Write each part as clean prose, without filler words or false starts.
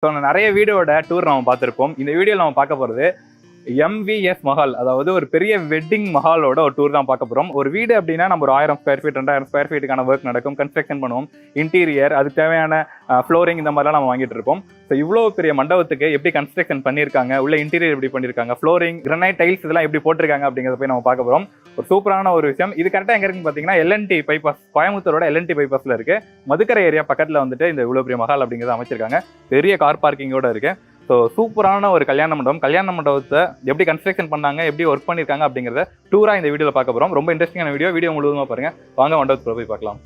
So நிறைய வீடியோட tour நம்ம பார்த்துருப்போம். இந்த வீடியோவில் நம்ம பார்க்க போகிறது MVS மஹால், அதாவது ஒரு பெரிய வெட்டிங் மஹாலோட ஒரு டூர் தான் பார்க்க போகிறோம். ஒரு வீடு அப்படின்னா நம்ம ஒரு 1000 ஸ்கொயர் ஃபீட் 2000 ஸ்கொயர் ஃபீட்டுக்கான ஒர்க் நடக்கும், கன்ஸ்ட்ரக்ஷன் பண்ணுவோம், இன்டீரியர், அதுக்கு தேவையான ஃப்ளோரிங் இந்த மாதிரிலாம் நம்ம வாங்கிட்டு இருப்போம். ஸோ இவ்வளோ பெரிய மண்டபத்துக்கு எப்படி கன்ஸ்ட்ரக்ஷன் பண்ணியிருக்காங்க, உள்ள இன்டீரியர் எப்படி பண்ணியிருக்காங்க, ஃப்ளோரிங், கிரனைட் டைல்ஸ் இதெல்லாம் எப்படி போட்டிருக்காங்க அப்படிங்கிறத போய் நம்ம பார்க்க போகிறோம். ஒரு சூப்பரான ஒரு விஷயம். இது கரெக்டாக எங்கே இருக்குன்னு பார்த்தீங்கன்னா LNT பைபாஸ், கோயம்புத்தூரோட LNT பைபாஸில் இருக்குது. மதுக்கரை ஏரியா பக்கத்தில் வந்துட்டு இந்த இவ்வளோ பெரிய மஹால் அப்படிங்கிறத அமைச்சிருக்காங்க. பெரிய கார் பார்க்கிங்கோட இருக்குது. ஸோ சூப்பரான ஒரு கல்யாண மண்டபத்தை எப்படி கன்ஸ்ட்ரக்ஷன் பண்ணாங்க, எப்படி ஒர்க் பண்ணியிருக்காங்க அப்படிங்கிறத டூராக இந்த வீடியோவில் பார்க்க போகிறோம். ரொம்ப இன்ட்ரெஸ்டிங்கான வீடியோ முழுவதுமாக பாருங்கள். வாங்க மண்டபத்தில் போய் பார்க்கலாம்.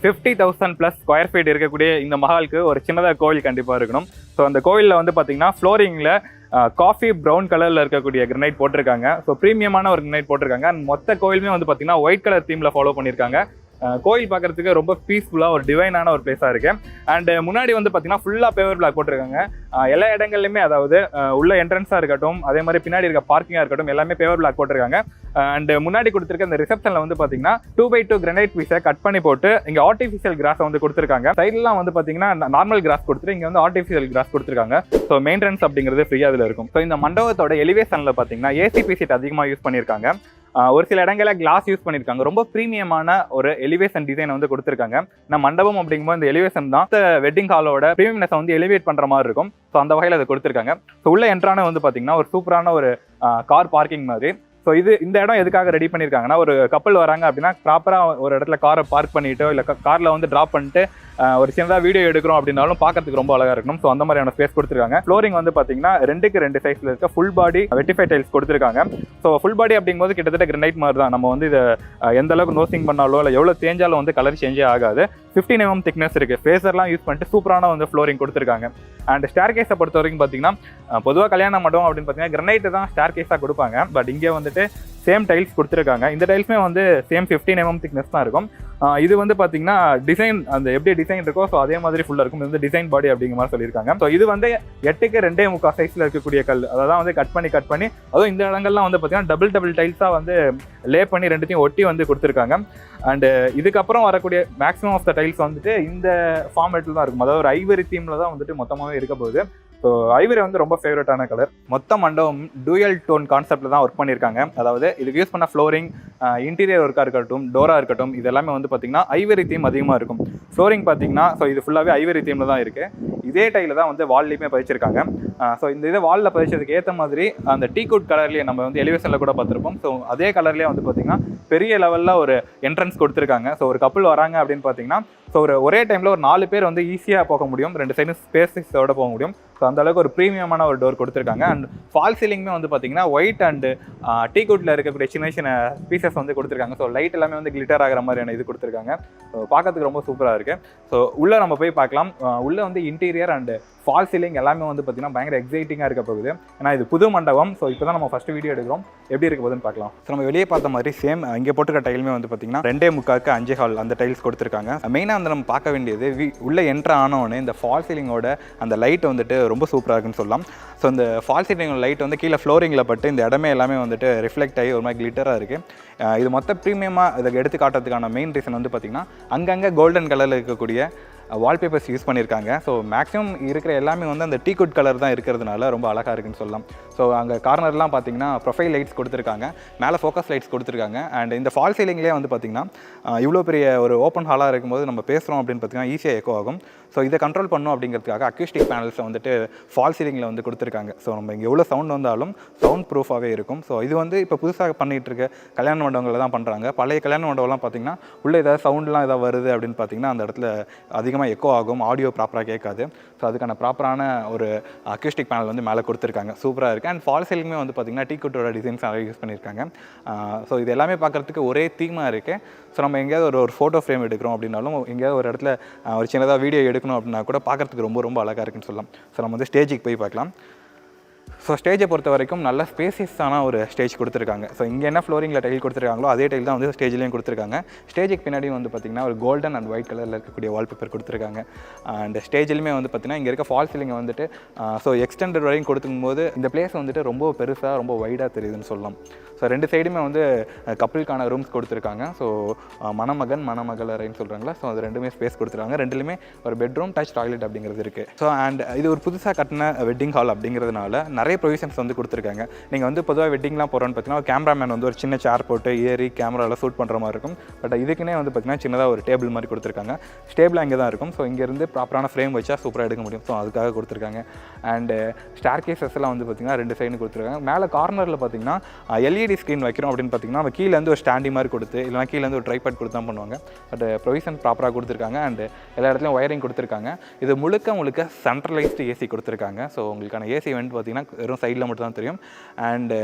$50,000+ ஸ்கொயர் ஃபீட் இருக்கக்கூடிய இந்த மஹாலுக்கு ஒரு சின்னதாக கோவில் கண்டிப்பாக இருக்கணும். ஸோ அந்த கோவிலில் வந்து பார்த்தீங்கன்னா ஃப்ளோரிங்கில் காஃபி ப்ரௌன் கலரில் இருக்கக்கூடிய கிரனைட் போட்டிருக்காங்க. ஸோ ப்ரீமியமான ஒரு கிரனைட் போட்டிருக்காங்க. அண்ட் மொத்த கோயிலுமே வந்து பார்த்தீங்கன்னா ஒயிட் கலர் தீமில் ஃபாலோ பண்ணியிருக்காங்க. கோயில் பார்க்குறதுக்கு ரொம்ப பீஸ்ஃபுல்லாக ஒரு டிவைனான ஒரு பிளேஸாக இருக்குது. அண்டு முன்னாடி வந்து பார்த்தீங்கன்னா ஃபுல்லாக பேவர் பிளாக் போட்டிருக்காங்க. எல்லா இடங்கள்லையுமே, அதாவது உள்ள என்ட்ரன்ஸாக இருக்கட்டும், அதே மாதிரி பின்னாடி இருக்க பார்க்கிங்காக இருக்கட்டும், எல்லாமே பேவர் பிளாக் போட்டிருக்காங்க. அண்ட் முன்னாடி கொடுத்துருக்க இந்த ரிசப்ஷனில் வந்து பார்த்தீங்கன்னா 2x2 கிரனைட் பீஸை கட் பண்ணி போட்டு இங்கே ஆர்டிஃபிஷியல் கிராஸை வந்து கொடுத்துருக்காங்க. சைட்லாம் வந்து பார்த்தீங்கன்னா நார்மல் கிராஸ் கொடுத்துட்டு இங்கே வந்து ஆர்டிஃபிஷியல் கிராஸ் கொடுத்துருக்காங்க. ஸோ மெயின்டெனன்ஸ் அப்படிங்கிறது ஃப்ரீயாக அதில் இருக்கும். ஸோ இந்த மண்டபத்தோட எலிவேஷனில் பார்த்தீங்கன்னா ஏசிபி சீட் அதிகமாக யூஸ் பண்ணியிருக்காங்க. ஒரு சில இடங்களில் கிளாஸ் யூஸ் பண்ணியிருக்காங்க. ரொம்ப ப்ரீமியமான ஒரு எலிவேஷன் டிசைன் வந்து கொடுத்துருக்காங்க. நம்ம மண்டபம் அப்படிங்கும்போது இந்த எலிவேஷன் தான் வெட்டிங் ஹாலோட ப்ரீமியம்னஸை வந்து எலிவேட் பண்ணுற மாதிரி இருக்கும். ஸோ அந்த வகையில் அதை கொடுத்துருக்காங்க. ஸோ உள்ள என்ட்ரான வந்து பார்த்தீங்கன்னா ஒரு சூப்பரான ஒரு கார் பார்க்கிங் மாதிரி. ஸோ இந்த இடம் எதுக்காக ரெடி பண்ணியிருக்காங்கன்னா, ஒரு கப்பல் வராங்க அப்படின்னா ப்ராப்பராக ஒரு இடத்துல காரை பார்க் பண்ணிட்டோ இல்லை காரில் வந்து ட்ராப் பண்ணிட்டு ஒரு சின்னதாக வீடியோ எடுக்கிறோம் அப்படின்னாலும் பார்க்கறதுக்கு ரொம்ப அழகாக இருக்கணும். ஸோ அந்த மாதிரியான ஸ்பேஸ் கொடுத்துருக்காங்க. ஃப்ளோரிங் வந்து பார்த்தீங்கன்னா 2x2 சைஸில் இருக்க ஃபுல் பாடி வெட்டிஃபை டைல்ஸ் கொடுத்துருக்காங்க. ஸோ ஃபுல் பாடி அப்படிங்கும்போது கிட்டத்தட்ட கிரனைட் மாதிரி தான். நம்ம வந்து இதை எந்த அளவுக்கு நோசிங் பண்ணாலோ இல்லை எவ்வளோ தேஞ்சாலும் வந்து கலர் சேஞ்சே ஆகாது. 15 mm திக்னஸ் இருக்குது. ஃபேஸர்லாம் யூஸ் பண்ணிட்டு சூப்பரான வந்து ஃப்ளோரிங் கொடுத்துருக்காங்க. அண்ட் ஸ்டேர் கேஸை பொறுத்த வரைக்கும் பார்த்தீங்கன்னா, பொதுவாக கல்யாண மண்டபம் அப்படின்னு பார்த்தீங்கன்னா கிரனைட்டு தான் ஸ்டேர் கேஸாக கொடுப்பாங்க. பட் இங்கே வந்துட்டு சேம் டைல்ஸ் கொடுத்துருக்காங்க. இந்த டைல்ஸுமே வந்து சேம் 15 mm திக்னஸ் தான் இருக்கும். இது வந்து பார்த்தீங்கன்னா டிசைன், அந்த எப்படி டிசைன் இருக்கோ ஸோ அதே மாதிரி ஃபுல்லாக இருக்கும். இது வந்து டிசைன் பாடி அப்படிங்கிற மாதிரி சொல்லியிருக்காங்க. ஸோ இது வந்து 8x2.25 சைஸில் இருக்கக்கூடிய கல், அதான் வந்து கட் பண்ணி அதுவும் இந்த இடங்கள்லாம் வந்து பார்த்தீங்கன்னா டபுள் டைல்ஸாக வந்து லே பண்ணி ரெண்டுத்தையும் ஒட்டி வந்து கொடுத்துருக்காங்க. அண்டு இதுக்கப்புறம் வரக்கூடிய மேக்ஸிமம் ஆஃப் த டைல்ஸ் வந்துட்டு இந்த ஃபார்மேட்டில் தான் இருக்கும். அதாவது ஒரு ஐவரி தீமில் தான் வந்துட்டு மொத்தமாகவே இருக்க போகுது. ஸோ ஐவரி வந்து ரொம்ப ஃபேவரட்டான கலர். மொத்த மண்டபம் டூயல் டோன் கான்செப்டில் தான் ஒர்க் பண்ணியிருக்காங்க. அதாவது இதுக்கு யூஸ் பண்ண ஃப்ளோரிங், இன்டீரியர் ஒர்க்காக இருக்கட்டும், டோராக இருக்கட்டும், இது எல்லாமே வந்து பார்த்திங்கன்னா ஐவரி தீம் அதிகமாக இருக்கும். ஃப்ளோரிங் பார்த்திங்கன்னா ஸோ இது ஃபுல்லாகவே ஐவரி தீமில் தான் இருக்குது. இதே டைலில் தான் வந்து வால்லையுமே பதிச்சிருக்காங்க. ஸோ இந்த இதை வாலில் பதிச்சதுக்கு ஏற்ற மாதிரி அந்த டீகுட் கலர்லேயே நம்ம வந்து எலிவேஷனில் கூட பார்த்துருப்போம். ஸோ அதே கலர்லேயே வந்து பார்த்திங்கன்னா பெரிய லெவலில் ஒரு என்ட்ரன்ஸ் கொடுத்துருக்காங்க. ஸோ ஒரு கப்பல் வராங்க அப்படின்னு பார்த்தீங்கன்னா ஸோ ஒரே டைமில் ஒரு 4 பேர் வந்து ஈஸியாக போக முடியும். 2 சைடும் ஸ்பேஸோட போக முடியும். ஸோ அந்தளவுக்கு ஒரு ப்ரீமியமான ஒரு டோர் கொடுத்துருக்காங்க. அண்ட் ஃபால் சீலிங்குமே வந்து பார்த்தீங்கன்னா ஒயிட் அண்டு டீகுட்டில் இருக்கக்கூடிய சின்ன பீசஸ் வந்து கொடுத்துருக்காங்க. ஸோ லைட் எல்லாமே வந்து கிளிட்டர் ஆகிற மாதிரியான இது கொடுத்துருக்காங்க. ஸோ பார்க்கறதுக்கு ரொம்ப சூப்பராக இருக்குது. ஸோ உள்ளே நம்ம போய் பார்க்கலாம். உள்ளே வந்து இன்டீரியர் அண்டு ஃபால் சீலிங் எல்லாமே வந்து பார்த்தீங்கன்னா பயங்கர எக்ஸைட்டிங்காக இருக்க போகுது. ஏன்னா இது புது மண்டபம். ஸோ இப்போ தான் நம்ம ஃபஸ்ட்டு வீடியோ எடுக்கிறோம். எப்படி இருக்க போகுதுன்னு பார்க்கலாம். ஸோ நம்ம வெளியே பார்த்த மாதிரி சேம் இங்கே போட்டுருக்க டைலுமே வந்து பார்த்தீங்கன்னா 2.25 5 அந்த டைல்ஸ் கொடுத்துருக்காங்க. மெயினாக வந்து நம்ம பார்க்க வேண்டியது உள்ளே என்ட்ரு ஆனோடனே இந்த ஃபால் சீலிங்கோட அந்த லைட் வந்துட்டு ரொம்ப சூப்பராக இருக்குன்னு சொல்லலாம். ஸோ இந்த ஃபால் சீலிங்கோட லைட் வந்து கீழே ஃப்ளோரிங்கில் பட்டு இந்த இடமே எல்லாமே வந்துட்டு ரிஃப்ளெக்ட் ஆகி ஒரு மாதிரி கிளிட்டராக இருக்குது. இது மொத்த ப்ரீமியமாக இதை எடுத்து காட்டுறதுக்கான மெயின் ரீசன் வந்து பார்த்திங்கன்னா அங்கங்கே கோல்டன் கலரில் இருக்கக்கூடிய வால்பேப்பர்ஸ் யூஸ் பண்ணியிருக்காங்க. ஸோ மேக்ஸிமம் இருக்கிற எல்லாமே வந்து அந்த டீகுட் கலர் தான் இருக்கிறதுனால ரொம்ப அழகாக இருக்குன்னு சொல்லலாம். ஸோ அங்கே கார்னர்லாம் பார்த்தீங்கன்னா ப்ரொஃபைல் லைட்ஸ் கொடுத்துருக்காங்க, மேலே ஃபோக்கஸ் லைட்ஸ் கொடுத்துருக்காங்க. அண்ட் இந்த ஃபால் சீலிங்லேயே வந்து பார்த்திங்கன்னா இவ்வளோ பெரிய ஒரு ஓப்பன் ஹாலாக இருக்கும்போது நம்ம பேசுகிறோம் அப்படின்னு பார்த்திங்கன்னா ஈஸியாக எக்கோ ஆகும். ஸோ இதை கண்ட்ரோல் பண்ணணும் அப்படிங்கிறதுக்காக அக்யூஸ்டிக் பேனல்ஸை வந்துட்டு ஃபால் சீலிங்கில் வந்து கொடுத்துருக்காங்க. ஸோ நம்ம இங்கே எவ்வளோ சவுண்ட் வந்தாலும் சவுண்ட் ப்ரூஃபாகவே இருக்கும். ஸோ இது வந்து இப்போ புதுசாக பண்ணிகிட்டு இருக்க கல்யாண மண்டபங்களில் தான் பண்ணுறாங்க. பழைய கல்யாண மண்டபம்லாம் பார்த்திங்கன்னா உள்ளே ஏதாவது சவுண்ட்லாம் ஏதாவது வருது அப்படின்னு பார்த்திங்கன்னா அந்த இடத்துல அதிகமாக எக்கோ ஆகும், ஆடியோ ப்ராப்பராக கேட்காது. ஸோ அதுக்கான ப்ராப்பரான ஒரு அக்யூஸ்டிக் பேனல் வந்து மேலே கொடுத்துருக்காங்க. சூப்பராக இருக்குது. அண்ட் ஃபால் சீலிங்குமே வந்து பார்த்திங்கன்னா டீகுட்டோட டிசைன்ஸ் நிறைய யூஸ் பண்ணியிருக்காங்க. ஸோ இது எல்லாமே பார்க்குறதுக்கு ஒரே தீமாக இருக்குது. ஸோ நம்ம எங்கேயாவது ஒரு ஃபோட்டோ ஃப்ரேம் எடுக்கிறோம் அப்படின்னாலும், எங்கேயாவது ஒரு இடத்துல ஒரு சின்னதாக வீடியோ எடுக்கணும் அப்படின்னா கூட பார்க்குறதுக்கு ரொம்ப ரொம்ப அழகாக இருக்குன்னு சொல்லலாம். ஸோ நம்ம வந்து ஸ்டேஜுக்கு போய் பார்க்கலாம். ஸோ ஸ்டேஜை பொறுத்த வரைக்கும் நல்ல ஸ்பேசியஸான ஒரு ஸ்டேஜ் கொடுத்துருக்காங்க. ஸோ இங்கே என்ன ஃப்ளோரிங்கில் டைல் கொடுத்துருக்காங்களோ அதே டைல் தான் வந்து ஸ்டேஜ்லேயும் கொடுத்துருக்காங்க. ஸ்டேஜுக்கு பின்னாடி வந்து பார்த்திங்கன்னா ஒரு கோல்டன் அண்ட் ஒயிட் கலரில் இருக்கக்கூடிய வால்பேப்பர் கொடுத்துருக்காங்க. அண்ட் ஸ்டேஜ்லையுமே வந்து பார்த்திங்கன்னா இங்கே இருக்க ஃபால் சீலிங்கை வந்துட்டு ஸோ எக்ஸ்டெண்டட் வரைக்கும் கொடுக்கும் போது இந்த பிளேஸ் வந்துட்டு ரொம்ப பெருசாக ரொம்ப வைடாக தெரியுதுன்னு சொல்லலாம். ஸோ 2 சைடுமே வந்து கப்பிளுக்கான ரூம்ஸ் கொடுத்துருக்காங்க. ஸோ மணமகன் மணமகள் அறைன்னு சொல்கிறாங்களா, ஸோ அது 2மே ஸ்பேஸ் கொடுத்துருக்காங்க. 2லேயுமே ஒரு பெட்ரூம் டச் டாய்லெட் அப்படிங்கிறது இருக்குது. ஸோ அண்ட் இது ஒரு புதுசாக கட்டின வெட்டிங் ஹால் அப்படிங்கிறதுனால நிறைய ப்ரொவிஷன்ஸ் வந்து கொடுத்துருக்காங்க. நீங்கள் வந்து பொதுவாக வெட்டிங்லாம் போகிறோன்னு பார்த்தீங்கன்னா கேமராமேன் வந்து ஒரு சின்ன சேர் போட்டு ஏறி கேமராவில் ஷூட் பண்ணுற மாதிரி இருக்கும். பட் இதுக்குன்னே வந்து பார்த்திங்கன்னா சின்னதாக ஒரு டேபிள் மாதிரி கொடுத்துருக்காங்க. ஸ்டேபிளாக இங்கே தான் இருக்கும். ஸோ இங்கேருந்து ப்ராப்பரான ஃப்ரேம் வச்சா சூப்பராக எடுக்க முடியும். ஸோ அதுக்காக கொடுத்துருக்காங்க. அண்டு ஸ்டார் கேசஸ்லாம் வந்து பார்த்திங்கன்னா 2 சைடு கொடுத்துருக்காங்க. மேலே கார்னரில் பார்த்திங்கன்னா எல்இடி ஸ்க்ரீன் வைக்கிறோம் அப்படின்னு பார்த்திங்கன்னா நம்ம கீழேருந்து ஒரு ஸ்டாண்டி மாதிரி கொடுத்து இல்லைனா கீழேருந்து ஒரு ட்ரைபாட் கொடுத்து தான் பண்ணுவாங்க. பட் ப்ரொவிஷன் ப்ராப்பராக கொடுத்துருக்காங்க. அண்டு எல்லா இடத்துலையும் ஒயரிங் கொடுத்துருக்காங்க. இது முழுக்க சென்ட்ரலைஸ்டு ஏசி கொடுத்துருக்காங்க. ஸோ உங்களுக்கான ஏசி வந்து பார்த்திங்கன்னா வெறும் சைடில் மட்டும் தான் தெரியும். அண்டு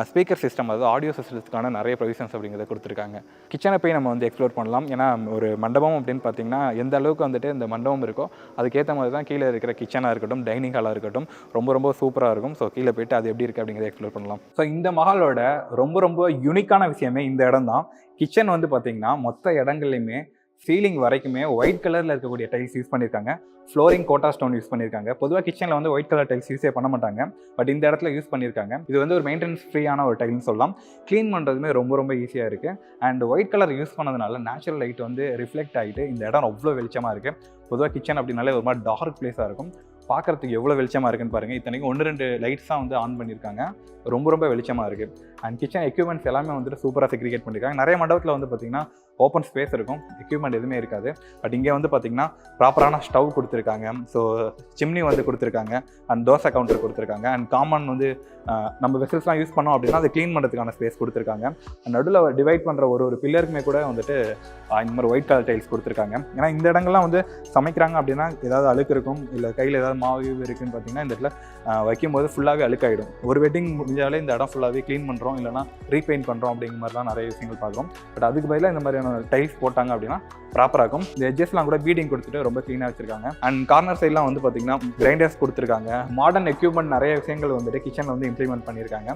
ஸ்பீக்கர் சிஸ்டம், அதாவது ஆடியோ சிஸ்டத்துக்கான நிறைய ப்ரொவிஷன்ஸ் அப்படிங்கிறத கொடுத்துருக்காங்க. கிச்சனை போய் நம்ம வந்து எக்ஸ்ப்ளோர் பண்ணலாம். ஏன்னா ஒரு மண்டபம் அப்படின்னு பார்த்திங்கன்னா எந்த அளவுக்கு வந்துட்டு இந்த மண்டபம் இருக்கோ அதுக்கேற்ற மாதிரி தான் கீழே இருக்கிற கிச்சனாக இருக்கட்டும் டைனிங் ஹாலாக இருக்கட்டும் ரொம்ப சூப்பராக இருக்கும். ஸோ கீழே போய்ட்டு அது எப்படி இருக்குது அப்படிங்கிறத எக்ஸ்ப்ளோர் பண்ணலாம். ஸோ இந்த மஹாலோட ரொம்ப யூனிக்கான விஷயமே இந்த இடம் தான். கிச்சன் வந்து பார்த்திங்கன்னா மொத்த இடங்கள்லையுமே சீலிங் வரைக்குமே ஒயிட் கலரில் இருக்கக்கூடிய டைல்ஸ் யூஸ் பண்ணியிருக்காங்க. ஃப்ளோரிங் கோட்டா ஸ்டோன் யூஸ் பண்ணியிருக்காங்க. பொதுவாக கிச்சனில் வந்து ஒயிட் கலர் டைல்ஸ் யூஸே பண்ண மாட்டாங்க. பட் இந்த இடத்துல யூஸ் பண்ணியிருக்காங்க. இது வந்து ஒரு மெயின்டெனன்ஸ் ஃப்ரீயான ஒரு டைல்னு சொல்லலாம். க்ளீன் பண்ணுறதுமே ரொம்ப ஈஸியாக இருக்குது. அண்ட் ஒயிட் கலர் யூஸ் பண்ணதுனால நேச்சுரல் லைட் வந்து ரிஃப்ளெக்ட் ஆகிட்டு இந்த இடம் அவ்வளோ வெளிச்சமாக இருக்குது. பொதுவாக கிச்சன் அப்படின்னாலே ஒரு மாதிரி டார்க் பிளேஸாக இருக்கும். பார்க்குறதுக்கு எவ்வளோ வெளிச்சமாக இருக்குன்னு பாருங்கள். இத்தனைக்கும் 1-2 லைட்ஸ் தான் வந்து ஆன் பண்ணியிருக்காங்க. ரொம்ப வெளிச்சமாக இருக்குது. அண்ட் கிச்சன் எக்யூப்மெண்ட்ஸ் எல்லாமே வந்துட்டு சூப்பராக செக்ரிகேட் பண்ணியிருக்காங்க. நிறைய மண்டபத்தில் வந்து பார்த்திங்கன்னா ஓப்பன் ஸ்பேஸ் இருக்கும், எக்யூப்மெண்ட் எதுவுமே இருக்காது. பட் இங்கே வந்து பார்த்திங்கன்னா ப்ராப்பரான ஸ்டவ் கொடுத்துருக்காங்க. ஸோ சிம்னி வந்து கொடுத்துருக்காங்க. அண்ட் தோசை கவுண்டர் கொடுத்துருக்காங்க. அண்ட் காமன் வந்து நம்ம வெசல்ஸ்லாம் யூஸ் பண்ணோம் அப்படின்னா அதை க்ளீன் பண்ணுறதுக்கான ஸ்பேஸ் கொடுத்துருக்காங்க. நடுவில் டிவைட் பண்ணுற ஒரு பில்லருக்குமே கூட வந்துட்டு இந்த மாதிரி ஒயிட் கலர் டைல்ஸ் கொடுத்துருக்காங்க. ஏன்னா இந்த இடங்கள்லாம் வந்து சமைக்கிறாங்க அப்படின்னா ஏதாவது அழுக்கு இருக்கும், இல்லை கையில் ஏதாவது மாவு இருக்குதுன்னு பார்த்திங்கன்னா இந்த இடத்துல வைக்கும்போது ஃபுல்லாகவே அழுக்காயிடும். ஒரு வெட்டிங் முடிஞ்சாலே இந்த இடம் ஃபுல்லாகவே க்ளீன் பண்ணுறோம் இல்லைனா ரீபெயிண்ட் பண்ணுறோம் அப்படிங்கிற மாதிரிலாம் நிறைய விஷயங்கள் பார்க்குறோம். பட் அதுக்கு பதிலாக இந்த மாதிரியான டைல்ஸ் போட்டாங்க அப்படின்னா ப்ராப்பராக இருக்கும். இந்த எட்ஜஸ்லாம் கூட பீடிங் கொடுத்துட்டு ரொம்ப க்ளீனாக வச்சிருக்காங்க. அண்ட் கார்னர் சைட்லாம் வந்து பார்த்திங்கன்னா கிரைண்டர்ஸ் கொடுத்துருக்காங்க. மாடர்ன் எக்யூப்மெண்ட் நிறைய விஷயங்கள் வந்துட்டு கிச்சனில் வந்து இம்ப்ளிமெண்ட் பண்ணியிருக்காங்க.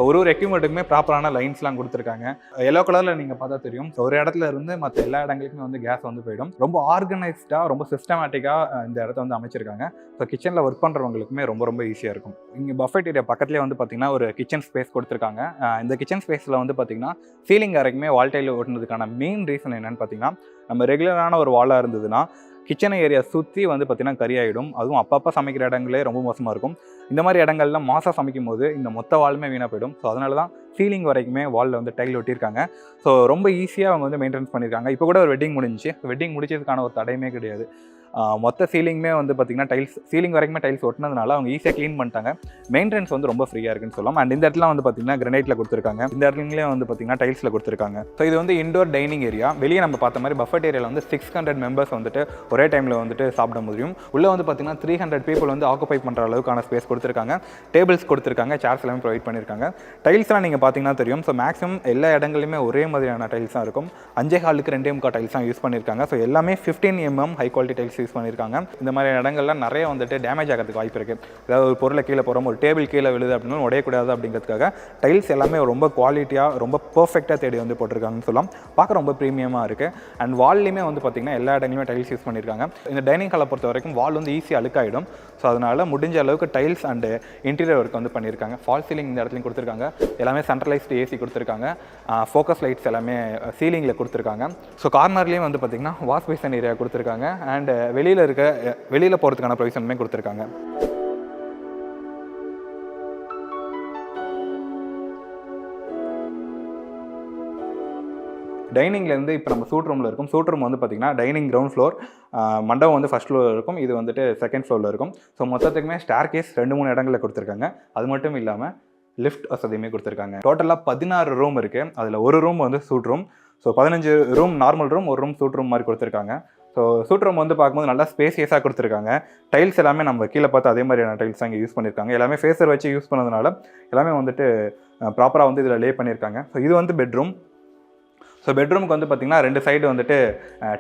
ஒரு எக்யூப்மெண்ட்டுக்குமே ப்ராப்பரான லைன்ஸ்லாம் கொடுத்துருக்காங்க. எல்லோ கலரில் நீங்கள் பார்த்தா தெரியும். ஒரு இடத்துல இருந்து மற்ற எல்லா இடங்களுக்குமே வந்து கேஸ் வந்து போயிடும். ரொம்ப ஆர்கனைஸ்டாக ரொம்ப சிஸ்டமேட்டிக்காக இந்த இடத்த வந்து அமைச்சிருக்காங்க. ஸோ கிச்சனில் ஒர்க் பண்ணுறவங்களுக்குமே ரொம்ப ஈஸியாக இருக்கும். இங்கே பஃபெட் ஏரியா பக்கத்துலேயே வந்து பார்த்திங்கன்னா ஒரு கிச்சன் ஸ்பேஸ் கொடுத்துருக்காங்க. இந்த கிச்சன் ஸ்பேஸில் வந்து பார்த்திங்கன்னா சீலிங் வரைக்குமே வால் டைல் ஓட்டுனதுக்கான மெயின் ரீசன் என்னென்னு பார்த்திங்கன்னா நம்ம ரெகுலரான ஒரு வாலாக இருந்ததுன்னா கிச்சன் ஏரியா சுற்றி வந்து பார்த்திங்கன்னா கரியாயிடும். அதுவும் அப்பப்போ சமைக்கிற இடங்களே ரொம்ப மோசமாக இருக்கும். இந்த மாதிரி இடங்கள்ல மாதம் சமைக்கும் போது இந்த மொத்த வாலுமே வீணாக போயிடும். ஸோ அதனால தான் சீலிங் வரைக்குமே வாலில் வந்து டைல் ஒட்டியிருக்காங்க. ஸோ ரொம்ப ஈஸியாக அவங்க வந்து மெயின்டெனன்ஸ் பண்ணியிருக்காங்க. இப்போ கூட ஒரு வெட்டிங் முடிச்சதுக்கான ஒரு தடையுமே கிடையாது. மொத்த சீலிங்குமே வந்து பார்த்திங்கன்னா டைல்ஸ் சீலிங் வரைக்குமே டைல்ஸ் ஒட்டினதுனால அவங்க ஈஸியாக க்ளீன் பண்ணிட்டாங்க. மெயின்டெனன்ஸ் வந்து ரொம்ப ஃப்ரீயாக இருக்குன்னு சொல்லலாம். அண்ட் இந்த இடத்துல வந்து பார்த்திங்கன்னா கிரனைட்டில் கொடுத்துருக்காங்க. இந்த இடத்துலேயே வந்து பார்த்திங்கன்னா டைல்ஸில் கொடுத்துருக்காங்க. ஸோ இது வந்து இண்டோர் டைனிங் ஏரியா. வெளியே நம்ம பார்த்த மாதிரி பஃபெட் ஏரியாவில் வந்து 600 மெம்பர்ஸ் வந்துட்டு ஒரே டைமில் வந்துட்டு சாப்பிட முடியும். உள்ளே வந்து பார்த்திங்கன்னா 300 பீப்புள் வந்து ஆக்குபை பண்ணுற அளவுக்கான ஸ்பேஸ் கொடுத்துருக்காங்க. டேபிள்ஸ் கொடுத்துருக்காங்க. சேர்ஸ் எல்லாமே ப்ரொவைட் பண்ணியிருக்காங்க. டைல்ஸ்லாம் நீங்கள் பார்த்தீங்கன்னா தெரியும். ஸோ மேக்ஸிமம் எல்லா இடங்களிலுமே ஒரே மாதிரியான டைல்ஸ் தான் இருக்கும். 5 ஹாலுக்கு 2 டைல்ஸ் தான் யூஸ் பண்ணியிருக்காங்க. ஸோ எல்லாமே 15 mm high quality tiles use பண்ணியிருக்காங்க. இந்த மாதிரி இடங்கள்லாம் நிறைய வந்துட்டு டேமேஜ் ஆகிறதுக்கு வாய்ப்பு இருக்குது. ஏதாவது ஒரு பொருளை கீழே போகிறோம், ஒரு டேபிள் கீழே விழுது அப்படின்னா உடையக்கூடாது அப்படிங்கிறதுக்காக டைல்ஸ் எல்லாமே ரொம்ப குவாலிட்டியாக ரொம்ப பர்ஃபெக்டாக தேடி வந்து போட்டிருக்காங்கன்னு சொல்லலாம். பார்க்க ரொம்ப ப்ரீமியமாக இருக்குது. அண்ட் வால்லையுமே வந்து பார்த்திங்கன்னா எல்லா இடங்களுமே டைல்ஸ் யூஸ் பண்ணியிருக்காங்க. இந்த டைனிங் ஹாலை பொறுத்த வரைக்கும் வால் வந்து ஈஸியாக அழுக்காயிடும். ஸோ அதனால் முடிஞ்ச அளவுக்கு டைல்ஸ் அண்டு இன்டீரியர் ஒர்க் வந்து பண்ணியிருக்காங்க. ஃபால் சீலிங் இந்த இடத்துலையும் கொடுத்துருக்காங்க. எல்லாமே சென்ட்ரலைஸ்டு ஏசி கொடுத்துருக்காங்க. ஃபோக்கஸ் லைட்ஸ் எல்லாமே சீலிங்கில் கொடுத்துருக்காங்க. ஸோ கார்னர்லேயும் வந்து பார்த்திங்கன்னா வாஷ் பேசன் ஏரியா கொடுத்துருக்காங்க. அண்ட் வெளியில் போகிறதுக்கான ப்ரொவிஷனுமே கொடுத்துருக்காங்க. டைனிங்லேருந்து இப்போ நம்ம சூட் ரூமில் இருக்கும். சூட் ரூம் வந்து பார்த்திங்கன்னா டைனிங் கிரவுண்ட் ஃப்ளோர், மண்டபம் வந்து ஃபஸ்ட் ஃப்ளோரில் இருக்கும். இது வந்துட்டு செகண்ட் ஃப்ளோரில் இருக்கும். ஸோ மொத்தத்துக்குமே ஸ்டார் கேஸ் 2-3 இடங்களில் கொடுத்துருக்காங்க. அது மட்டும் இல்லாமல் லிஃப்ட் வசதியுமே கொடுத்துருக்காங்க. டோட்டலாக 16 ரூம் இருக்குது. அதில் ஒரு ரூம் வந்து suite room. So 15 room normal room, ஒரு ரூம் சூட் ரூம் மாதிரி கொடுத்துருக்காங்க. ஸோ சூட் ரூம் வந்து பார்க்கும்போது நல்லா ஸ்பேசியஸாக கொடுத்துருக்காங்க. டைல்ஸ் எல்லாமே நம்ம கீழே பார்த்து அதே மாதிரியான டைல்ஸ் தான் இங்கே யூஸ் பண்ணியிருக்காங்க. எல்லாமே ஃபேஸர் வச்சு யூஸ் பண்ணதுனால எல்லாமே வந்துட்டு ப்ராப்பராக வந்து இதில் லே பண்ணியிருக்காங்க. ஸோ இது வந்து பெட்ரூம். ஸோ பெட்ரூமுக்கு வந்து பார்த்திங்கன்னா 2 சைடு வந்துட்டு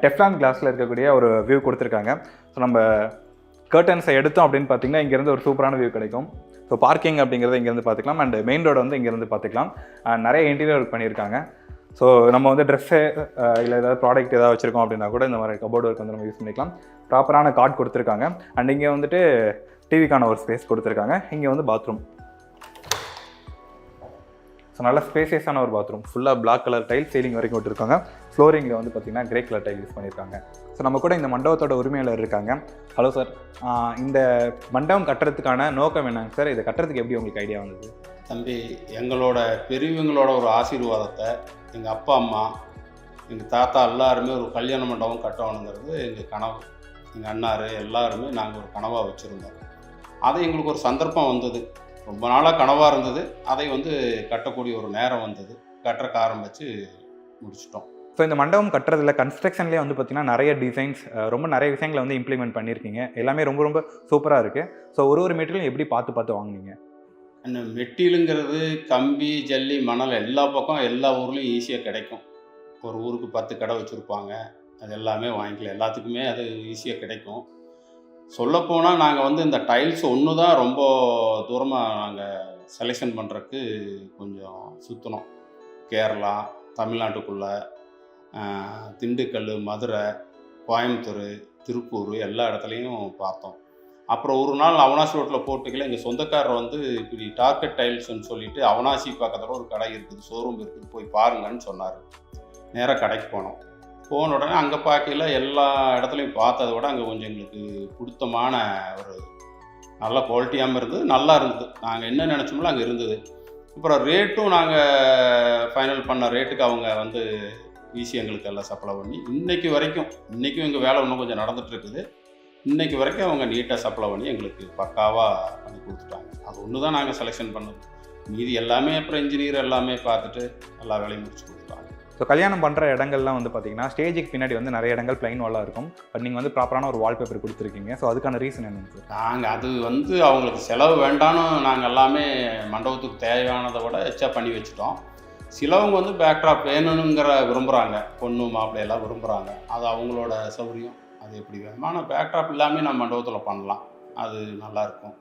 டெஃப்லான் கிளாஸில் இருக்கக்கூடிய ஒரு வியூ கொடுத்துருக்காங்க. ஸோ நம்ம கர்டன்ஸை எடுத்தோம் அப்படின்னு பார்த்திங்கன்னா இங்கேருந்து ஒரு சூப்பரான வியூ கிடைக்கும். ஸோ பார்க்கிங் அப்படிங்கிறத இங்கேருந்து பார்த்துக்கலாம் அண்ட் மெயின் ரோடு வந்து இங்கேருந்து பார்த்துக்கலாம். நிறைய இன்டீரியர் ஒர்க் பண்ணியிருக்காங்க. ஸோ நம்ம வந்து ட்ரெஸ்ஸு இல்லை ஏதாவது ப்ராடக்ட் ஏதாவது வச்சுருக்கோம் அப்படின்னா கூட இந்த மாதிரி கபோர்டு ஒர்க் வந்து நம்ம யூஸ் பண்ணிக்கலாம். ப்ராப்பரான கார்டு கொடுத்துருக்காங்க. அண்ட் இங்கே வந்துட்டு டிவிக்கான ஒரு ஸ்பேஸ் கொடுத்துருக்காங்க. இங்கே வந்து பாத்ரூம். ஸோ நல்ல ஸ்பேசியஸான ஒரு பாத்ரூம். ஃபுல்லாக பிளாக் கலர் டைல் சீலிங் வரைக்கும் விட்டுருக்காங்க. ஃப்ளோரிங்கில் வந்து பார்த்திங்கன்னா கிரே கலர் டைல் யூஸ் பண்ணியிருக்காங்க. ஸோ நம்ம கூட இந்த மண்டபத்தோட உரிமையாளர் இருக்காங்க. ஹலோ சார், இந்த மண்டபம் கட்டுறதுக்கான நோக்கம் என்னங்க சார்? இதை கட்டுறதுக்கு எப்படி உங்களுக்கு ஐடியா வந்தது? தம்பி, எங்களோட பெரியவங்களோட ஒரு ஆசீர்வாதத்தை எங்கள் அப்பா அம்மா எங்கள் தாத்தா எல்லாருமே ஒரு கல்யாண மண்டபம் கட்டணுங்கிறது எங்கள் கனவு. எங்கள் அண்ணார் எல்லாருமே நாங்கள் ஒரு கனவாக வச்சுருந்தோம். அது எங்களுக்கு ஒரு சந்தர்ப்பம் வந்தது. ரொம்ப நாளாக கனவாக இருந்தது. அதை வந்து கட்டக்கூடிய ஒரு நேரம் வந்தது. கட்டுறக்கு ஆரம்பித்து முடிச்சிட்டோம். ஸோ இந்த மண்டபம் கட்டுறதுல கன்ஸ்ட்ரக்ஷன்லேயே வந்து பார்த்திங்கன்னா நிறைய டிசைன்ஸ், ரொம்ப நிறைய விஷயங்களை வந்து இம்ப்ளிமெண்ட் பண்ணியிருக்கீங்க. எல்லாமே ரொம்ப ரொம்ப சூப்பராக இருக்குது. ஸோ ஒரு மெட்டீரியலும் எப்படி பார்த்து வாங்குனீங்க? அந்த மெட்டீரியலுங்கிறது கம்பி, ஜல்லி, மணல் எல்லா பக்கம் எல்லா ஊர்லேயும் ஈஸியாக கிடைக்கும். ஒரு ஊருக்கு 10 கடை வச்சுருப்பாங்க. அது எல்லாமே வாங்கிக்கலாம். எல்லாத்துக்குமே அது ஈஸியாக கிடைக்கும். சொல்லப்போனால் நாங்கள் வந்து இந்த டைல்ஸ் ஒன்று தான் ரொம்ப தூரமாக நாங்கள் செலெக்ஷன் பண்ணுறதுக்கு கொஞ்சம் சுற்றினோம். கேரளா, தமிழ்நாட்டுக்குள்ளே, திண்டுக்கல், மதுரை, கோயம்புத்தூர், திருப்பூர் எல்லா இடத்துலையும் பார்த்தோம். அப்புறம் ஒரு நாள் அவனாசி ரோட்டில் போட்டுக்கல எங்கள் சொந்தக்காரர் வந்து இப்படி டார்கெட் டைல்ஸ்ன்னு சொல்லிட்டு அவனாசி பக்கத்தில் ஒரு கடை இருக்குது, ஷோரூம் இருக்குது, போய் பாருங்கன்னு சொன்னார். நேராக கடைக்கு போனோம். போன உடனே அங்கே பார்க்கல எல்லா இடத்துலையும் பார்த்ததை விட அங்கே கொஞ்சம் எங்களுக்கு பிடித்தமான ஒரு நல்ல குவாலிட்டியாகவும் இருந்தது, நல்லா இருந்தது. நாங்கள் என்ன நினச்சோம்ல அங்கே இருந்தது. அப்புறம் ரேட்டும் நாங்கள் ஃபைனல் பண்ண ரேட்டுக்கு அவங்க வந்து ஈஸி எங்களுக்கு எல்லாம் சப்ளை பண்ணி இன்றைக்கும் எங்கள் வேலை இன்னும் கொஞ்சம் நடந்துகிட்ருக்குது. இன்றைக்கு வரைக்கும் அவங்க நீட்டாக சப்ளை பண்ணி எங்களுக்கு பக்காவாக பண்ணி கொடுத்துட்டாங்க. அது ஒன்று தான் நாங்கள் செலெக்ஷன் பண்ணது. மீதி எல்லாமே அப்புறம் இன்ஜினியர் எல்லாமே பார்த்துட்டு எல்லா வேலையும் முடிச்சு கொடுத்துட்டாங்க. ஸோ கல்யாணம் பண்ணுற இடங்கள்லாம் வந்து பார்த்திங்கன்னா ஸ்டேஜுக்கு பின்னாடி வந்து நிறைய இடங்கள் பிளைன் வாலாக இருக்கும். பட் நீங்கள் வந்து ப்ராப்பரான ஒரு வால்பேப்பர் கொடுத்துருக்கீங்க. ஸோ அதுக்கான ரீசன் என்னங்க சார்? நாங்கள் அது வந்து அவங்களுக்கு செலவு வேண்டான்னு நாங்கள் எல்லாமே மண்டபத்துக்கு தேவையானதை விட எச்சா பண்ணி வச்சுட்டோம். சிலவங்க வந்து பேக்ட்ராப் வேணுங்கிற விரும்புகிறாங்க, பொண்ணு மாப்பிள்ளையெல்லாம் விரும்புகிறாங்க. அது அவங்களோட சௌகரியம், அது எப்படி வேணும். ஆனால் பேக்ட்ராப் இல்லாமல் நம்ம மண்டபத்தில் பண்ணலாம், அது நல்லாயிருக்கும்.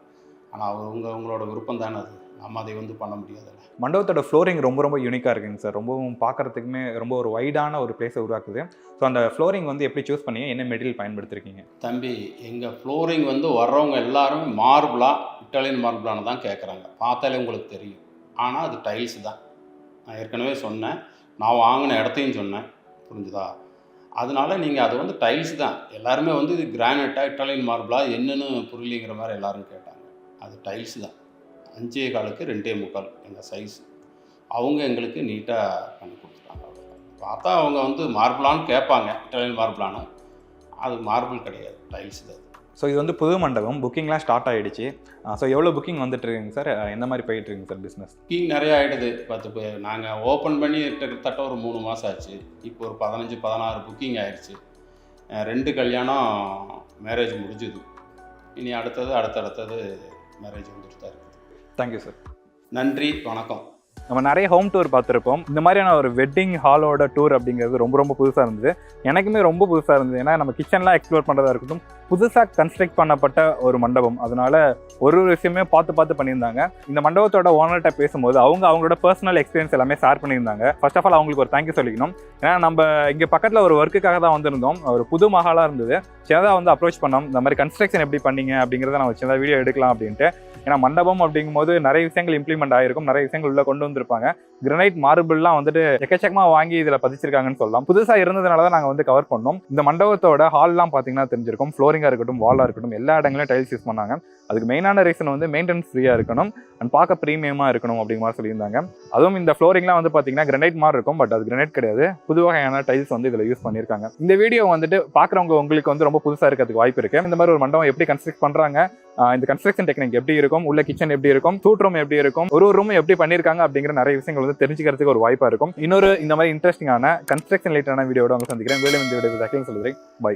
ஆனால் உங்களோட விருப்பம் தானே அது, நம்ம அதை வந்து பண்ண முடியாதுல்ல. மண்டபத்தோட ஃப்ளோரிங் ரொம்ப ரொம்ப யூனிக்காக இருக்குங்க சார். ரொம்பவும் பார்க்குறதுக்குமே ரொம்ப ஒரு வைடான ஒரு பிளேஸை உருவாக்குது. ஸோ அந்த ஃப்ளோரிங் வந்து எப்படி சூஸ் பண்ணி என்ன மெட்டீரியல் பயன்படுத்திருக்கீங்க? தம்பி, எங்கள் ஃப்ளோரிங் வந்து வர்றவங்க எல்லாரும் மார்பிளாக, இட்டாலியன் மார்பிளான தான் கேட்குறாங்க. பார்த்தாலே உங்களுக்கு தெரியும். ஆனால் அது டைல்ஸ் தான். நான் ஏற்கனவே சொன்னேன், நான் வாங்கின இடத்தையும் சொன்னேன், புரிஞ்சுதா? அதனால நீங்கள் அது வந்து டைல்ஸ் தான். எல்லாருமே வந்து இது கிரானைட்டாக, இட்டாலியன் மார்பிளா என்னென்னு புரியலிங்கிற மாதிரி எல்லோரும் கேட்டாங்க. அது டைல்ஸ் தான். 5.25க்கு 2.25 எங்கள் சைஸ். அவங்க எங்களுக்கு நீட்டாக பண்ணி கொடுத்துட்டாங்க. பார்த்தா அவங்க வந்து மார்பிளான்னு கேட்பாங்க, இட்டாலியன் மார்பிளானு. அது மார்பிள் கிடையாது, டைல்ஸ் தான். ஸோ இது வந்து புது மண்டபம், புக்கிங்லாம் ஸ்டார்ட் ஆகிடுச்சு. ஸோ எவ்வளோ புக்கிங் வந்துட்டுருக்குங்க சார்? எந்த மாதிரி போயிட்டுருக்குங்க சார் பிஸ்னஸ்? புக்கிங் நிறையா ஆகிடுது. 10 பேர் நாங்கள் ஓப்பன் பண்ணி கிட்டத்தட்ட ஒரு 3 மாதம் ஆச்சு. இப்போ ஒரு 15-16 புக்கிங் ஆகிடுச்சு. 2 கல்யாணம் மேரேஜ் முடிஞ்சுது. இனி அடுத்தடுத்தது மேரேஜ் வந்துட்டு தான் இருக்குது. Thank you sir. நன்றி, வணக்கம். நம்ம நிறைய ஹோம் டூர் பார்த்துருப்போம். இந்த மாதிரியான ஒரு வெட்டிங் ஹாலோட டூர் அப்படிங்கிறது ரொம்ப ரொம்ப புதுசாக இருந்தது. எனக்குமே ரொம்ப புதுசாக இருந்தது. ஏன்னா நம்ம கிச்சன்லாம் எக்ஸ்ப்ளோர் பண்ணுறதா இருக்கட்டும், புதுசாக கன்ஸ்ட்ரக்ட் பண்ணப்பட்ட ஒரு மண்டபம். அதனால ஒரு விஷயமே பார்த்து பண்ணியிருந்தாங்க. இந்த மண்டபத்தோட ஓனர்கிட்ட பேசும்போது அவங்களோட பர்சனல் எக்ஸ்பீரியன்ஸ் எல்லாமே ஷேர் பண்ணியிருந்தாங்க. ஃபர்ஸ்ட் ஆஃப் ஆல் அவங்களுக்கு ஒரு தேங்க்யூ சொல்லிக்கணும். ஏன்னா நம்ம இங்கே பக்கத்தில் ஒரு ஒர்க்குக்காக தான் வந்திருந்தோம். ஒரு புது மஹாலாக இருந்தது. சின்னதாக வந்து அப்ரோச் பண்ணோம், இந்த மாதிரி கன்ஸ்ட்ரக்ஷன் எப்படி பண்ணீங்க அப்படிங்கிறத நம்ம சின்னதாக வீடியோ எடுக்கலாம் அப்படின்ட்டு. ஏன்னா மண்டபம் அப்படிங்கும்போது நிறைய விஷயங்கள் இம்ப்ளிமெண்ட் ஆகிருக்கும், நிறைய விஷயங்கள் உள்ள கொண்டு வந்திருப்பாங்க. கிரனைட் மார்பிள்லாம் வந்துட்டு எக்கச்சக்கமாக வாங்கி இதில் பதிச்சிருக்காங்கன்னு சொல்லலாம். புதுசாக இருந்ததுனால தான் நாங்கள் வந்து கவர் பண்ணோம். இந்த மண்டபத்தோட ஹால்லாம் பார்த்தீங்கன்னா தெரிஞ்சிருக்கும். ஃப்ளோரிங்காக இருக்கட்டும், வாலாக இருக்கட்டும், எல்லா இடங்களையும் டைல்ஸ் யூஸ் பண்ணாங்க. அதுக்கு மெயினான ரீசன் வந்து மெயின்டெனன்ஸ் ஃப்ரீயாக இருக்கணும் அண்ட் பார்க்க ப்ரீமியமாக இருக்கணும் அப்படிங்கிற மாதிரி சொல்லியிருந்தாங்க. அதுவும் இந்த ஃப்ளோரிங்லாம் வந்து பார்த்தீங்கன்னா கிரனைட் மாதிரி இருக்கும், பட் அது கிரனைட் கிடையாது. புது வகையான டைல்ஸ் வந்து இதில் யூஸ் பண்ணியிருக்காங்க. இந்த வீடியோ வந்துட்டு பார்க்குறவங்க உங்களுக்கு வந்து ரொம்ப புதுசாக இருக்கிறதுக்கு வாய்ப்பு இருக்குது. இந்த மாதிரி ஒரு மண்டபம் எப்படி கன்ஸ்ட்ரக்ட் பண்ணுறாங்க, இந்த கன்ஸ்ட்ரக்ஷன் டெக்னிக் எப்படி இருக்கும், உள்ள கிச்சன் எப்படி இருக்கும், சூட் ரூம் எப்படி இருக்கும், ஒரு ரூம் எப்படி பண்ணியிருக்காங்க அப்படிங்கிற நிறைய விஷயங்கள் வந்து தெரிஞ்சுக்கிறதுக்கு ஒரு வாய்ப்பாக இருக்கும். இன்னொரு இந்த மாதிரி இன்ட்ரெஸ்டிங்கான கன்ஸ்ட்ரக்ஷன் ரிலேட்டடான வீடியோட அவங்க சந்திக்கிறேன். வேலை இந்த வீடியோ சொல்லுறேன். பை.